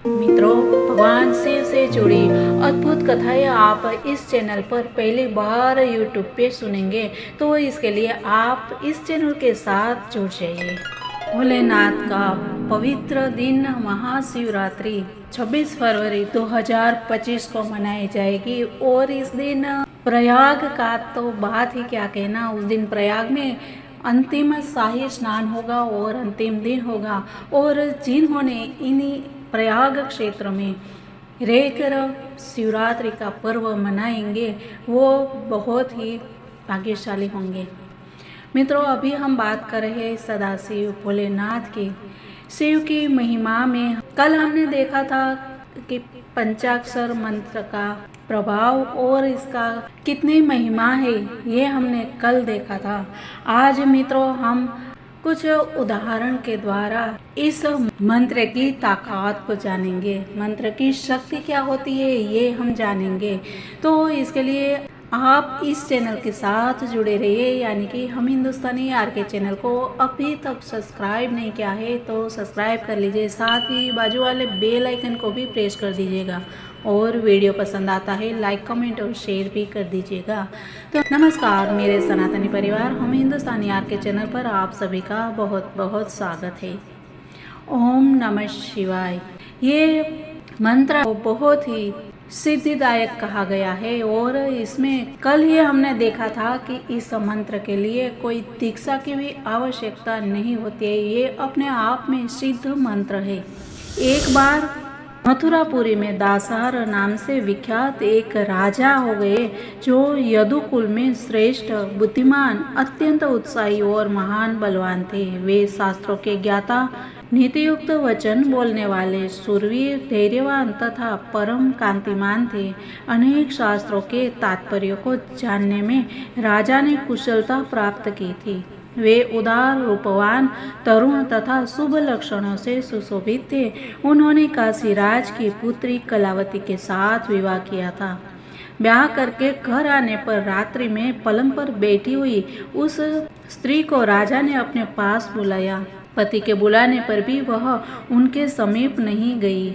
मित्रों, भगवान शिव से जुड़ी अद्भुत कथाएं आप इस चैनल पर पहली बार यूट्यूब पे सुनेंगे, तो इसके लिए आप इस चैनल के साथ जुड़ जाइए। भोलेनाथ का पवित्र दिन महाशिवरात्रि 26 फरवरी 2025 को मनाई जाएगी और इस दिन प्रयाग का तो बात ही क्या कहना। उस दिन प्रयाग में अंतिम शाही स्नान होगा और अंतिम दिन होगा, और जिन्होंने इन्हीं प्रयाग क्षेत्र में रहकर शिवरात्रि का पर्व मनाएंगे वो बहुत ही भाग्यशाली होंगे। मित्रों, अभी हम बात कर रहे हैं सदाशिव भोलेनाथ की, शिव की महिमा में। कल हमने देखा था कि पंचाक्षर मंत्र का प्रभाव और इसका कितनी महिमा है, ये हमने कल देखा था। आज मित्रों हम कुछ उदाहरण के द्वारा इस मंत्र की ताकत को जानेंगे, मंत्र की शक्ति क्या होती है ये हम जानेंगे। तो इसके लिए आप इस चैनल के साथ जुड़े रहिए, यानी कि हम हिंदुस्तानी आर के चैनल को अभी तक सब्सक्राइब नहीं किया है तो सब्सक्राइब कर लीजिए, साथ ही बाजू वाले बेल आइकन को भी प्रेस कर दीजिएगा, और वीडियो पसंद आता है लाइक कमेंट और शेयर भी कर दीजिएगा। तो नमस्कार मेरे सनातनी परिवार, हम हिंदुस्तानी आर के चैनल पर आप सभी का बहुत बहुत स्वागत है। ओम नमः शिवाय। ये मंत्र बहुत ही सिद्धिदायक कहा गया है, और इसमें कल ही हमने देखा था कि इस मंत्र के लिए कोई दीक्षा की भी आवश्यकता नहीं होती है, ये अपने आप में सिद्ध मंत्र है। एक बार मथुरापुरी में दासार नाम से विख्यात एक राजा हो गए, जो यदुकुल में श्रेष्ठ, बुद्धिमान, अत्यंत उत्साही और महान बलवान थे। वे शास्त्रों के ज्ञाता, नीतियुक्त वचन बोलने वाले, शूरवीर, धैर्यवान तथा परम कांतिमान थे। अनेक शास्त्रों के तात्पर्य को जानने में राजा ने कुशलता प्राप्त की थी। वे उदार, रूपवान, तरुण तथा शुभ लक्षणों से सुशोभित थे। उन्होंने काशीराज की पुत्री कलावती के साथ विवाह किया था। ब्याह करके घर आने पर रात्रि में पलंग पर बैठी हुई उस स्त्री को राजा ने अपने पास बुलाया। पति के बुलाने पर भी वह उनके समीप नहीं गई।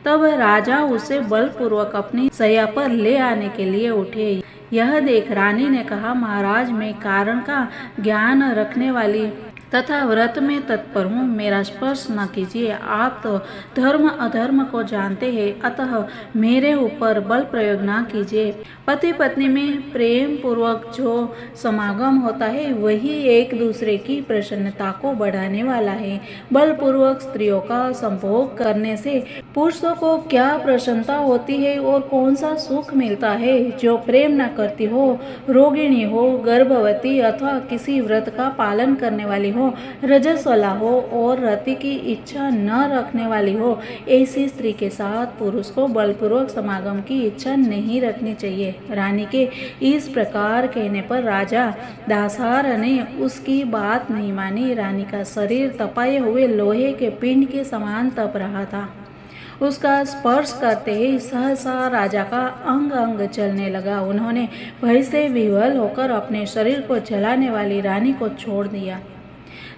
तब राजा उसे बलपूर्वक अपनी शैया पर ले आने के लिए उठे। यह देख रानी ने कहा, महाराज, मैं कारण का ज्ञान रखने वाली तथा व्रत में तत्पर हूँ, मेरा स्पर्श न कीजिए। आप तो धर्म अधर्म को जानते हैं, अतः मेरे ऊपर बल प्रयोग न कीजिए। पति पत्नी में प्रेम पूर्वक जो समागम होता है वही एक दूसरे की प्रसन्नता को बढ़ाने वाला है। बलपूर्वक स्त्रियों का संभोग करने से पुरुषों को क्या प्रसन्नता होती है और कौन सा सुख मिलता है। जो प्रेम न करती हो, रोगिणी हो, गर्भवती अथवा किसी व्रत का पालन करने वाली हो, रजस्वला हो और रति की इच्छा न रखने वाली हो, ऐसी स्त्री के साथ पुरुष को बलपूर्वक समागम की इच्छा नहीं रखनी चाहिए। रानी के इस प्रकार कहने पर राजा दासार ने उसकी बात नहीं मानी। रानी का शरीर तपाए हुए लोहे के पिंड के समान तप रहा था। उसका स्पर्श करते ही सहसा राजा का अंग अंग चलने लगा। उन्होंने भय से विह्वल होकर अपने शरीर को जलाने वाली रानी को छोड़ दिया।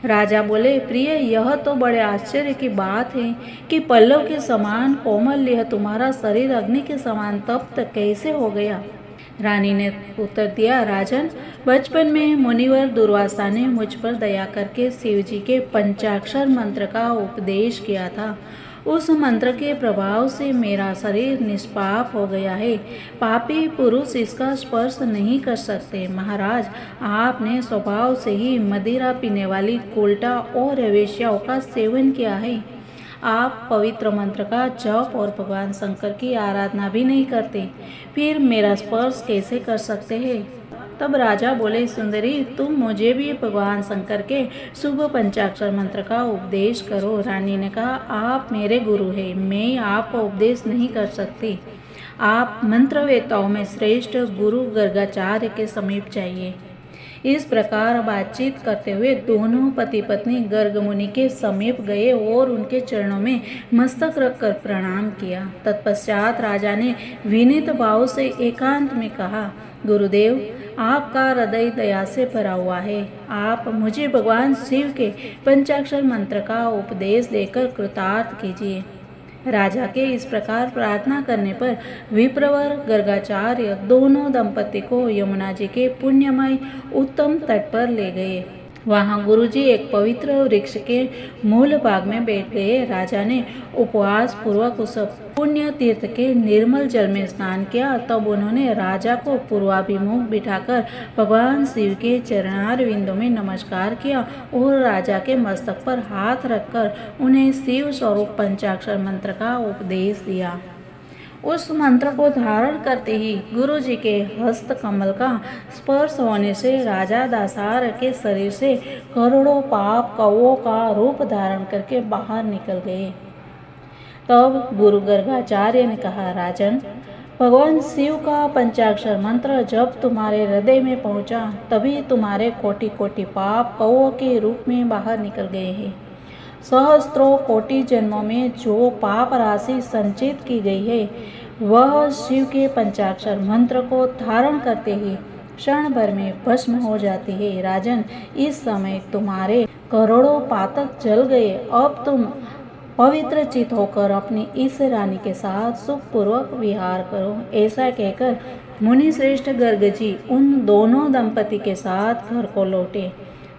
राजा बोले, प्रिय, यह तो बड़े आश्चर्य की बात है कि पल्लव के समान कोमल यह तुम्हारा शरीर अग्नि के समान तप्त कैसे हो गया। रानी ने उत्तर दिया, राजन, बचपन में मुनिवर दुर्वासा ने मुझ पर दया करके शिव जी के पंचाक्षर मंत्र का उपदेश किया था। उस मंत्र के प्रभाव से मेरा शरीर निष्पाप हो गया है। पापी पुरुष इसका स्पर्श नहीं कर सकते। महाराज, आपने स्वभाव से ही मदिरा पीने वाली उल्टा और वेश्याओं का सेवन किया है। आप पवित्र मंत्र का जप और भगवान शंकर की आराधना भी नहीं करते, फिर मेरा स्पर्श कैसे कर सकते हैं। तब राजा बोले, सुंदरी, तुम मुझे भी भगवान शंकर के शुभ पंचाक्षर मंत्र का उपदेश करो। रानी ने कहा, आप मेरे गुरु हैं, मैं आपको उपदेश नहीं कर सकती। आप मंत्रवेताओं में श्रेष्ठ गुरु गर्गाचार्य के समीप जाइए। इस प्रकार बातचीत करते हुए दोनों पति पत्नी गर्ग मुनि के समीप गए और उनके चरणों में मस्तक रखकर प्रणाम किया। तत्पश्चात राजा ने विनीत भाव से एकांत में कहा, गुरुदेव, आपका हृदय दया से भरा हुआ है। आप मुझे भगवान शिव के पंचाक्षर मंत्र का उपदेश देकर कृतार्थ कीजिए। राजा के इस प्रकार प्रार्थना करने पर विप्रवर गर्गाचार्य दोनों दंपति को यमुना जी के पुण्यमय उत्तम तट पर ले गए। वहां गुरुजी एक पवित्र वृक्ष के मूल भाग में बैठ गए। राजा ने उपवास पूर्वक उस पुण्य तीर्थ के निर्मल जल में स्नान किया। तब उन्होंने राजा को पूर्वाभिमुख बिठाकर भगवान शिव के चरणारविंदों में नमस्कार किया और राजा के मस्तक पर हाथ रखकर उन्हें शिव स्वरूप पंचाक्षर मंत्र का उपदेश दिया। उस मंत्र को धारण करते ही गुरु जी के हस्त कमल का स्पर्श होने से राजा दासार के शरीर से करोड़ों पाप कौओं का रूप धारण करके बाहर निकल गए। तब गुरु गर्गाचार्य ने कहा, राजन, भगवान शिव का पंचाक्षर मंत्र जब तुम्हारे हृदय में पहुंचा तभी तुम्हारे कोटि कोटि पाप कौओं के रूप में बाहर निकल गए हैं। सहस्त्रों कोटि जन्मों में जो पाप राशि संचित की गई है वह शिव के पंचाक्षर मंत्र को धारण करते ही क्षण भर में भस्म हो जाती है। राजन, इस समय तुम्हारे करोड़ों पातक जल गए। अब तुम पवित्र चित होकर अपनी इस रानी के साथ सुखपूर्वक विहार करो। ऐसा कहकर मुनि श्रेष्ठ गर्ग जी उन दोनों दंपति के साथ घर को लौटे।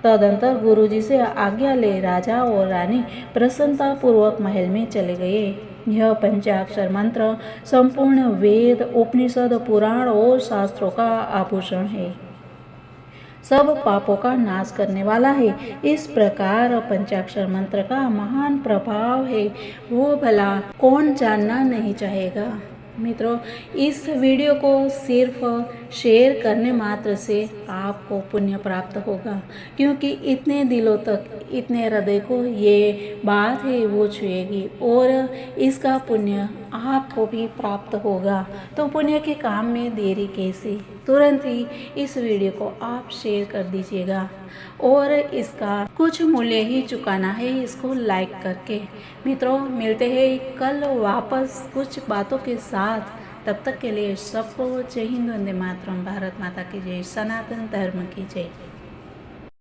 तदंतर गुरुजी से आज्ञा ले राजा और रानी प्रसन्नता पूर्वक महल में चले गए। यह पंचाक्षर मंत्र संपूर्ण वेद, उपनिषद, पुराण और शास्त्रों का आभूषण है, सब पापों का नाश करने वाला है। इस प्रकार पंचाक्षर मंत्र का महान प्रभाव है, वो भला कौन जानना नहीं चाहेगा। मित्रों, इस वीडियो को सिर्फ शेयर करने मात्र से आपको पुण्य प्राप्त होगा, क्योंकि इतने दिलों तक, इतने हृदय को ये बात है वो छुएगी और इसका पुण्य आपको भी प्राप्त होगा। तो पुण्य के काम में देरी कैसी, तुरंत ही इस वीडियो को आप शेयर कर दीजिएगा और इसका कुछ मूल्य ही चुकाना है, इसको लाइक करके। मित्रों, मिलते हैं कल वापस कुछ बातों के साथ। तब तक के लिए सबको जय हिंद, वंदे मातरम, भारत माता की जय, सनातन धर्म की जय।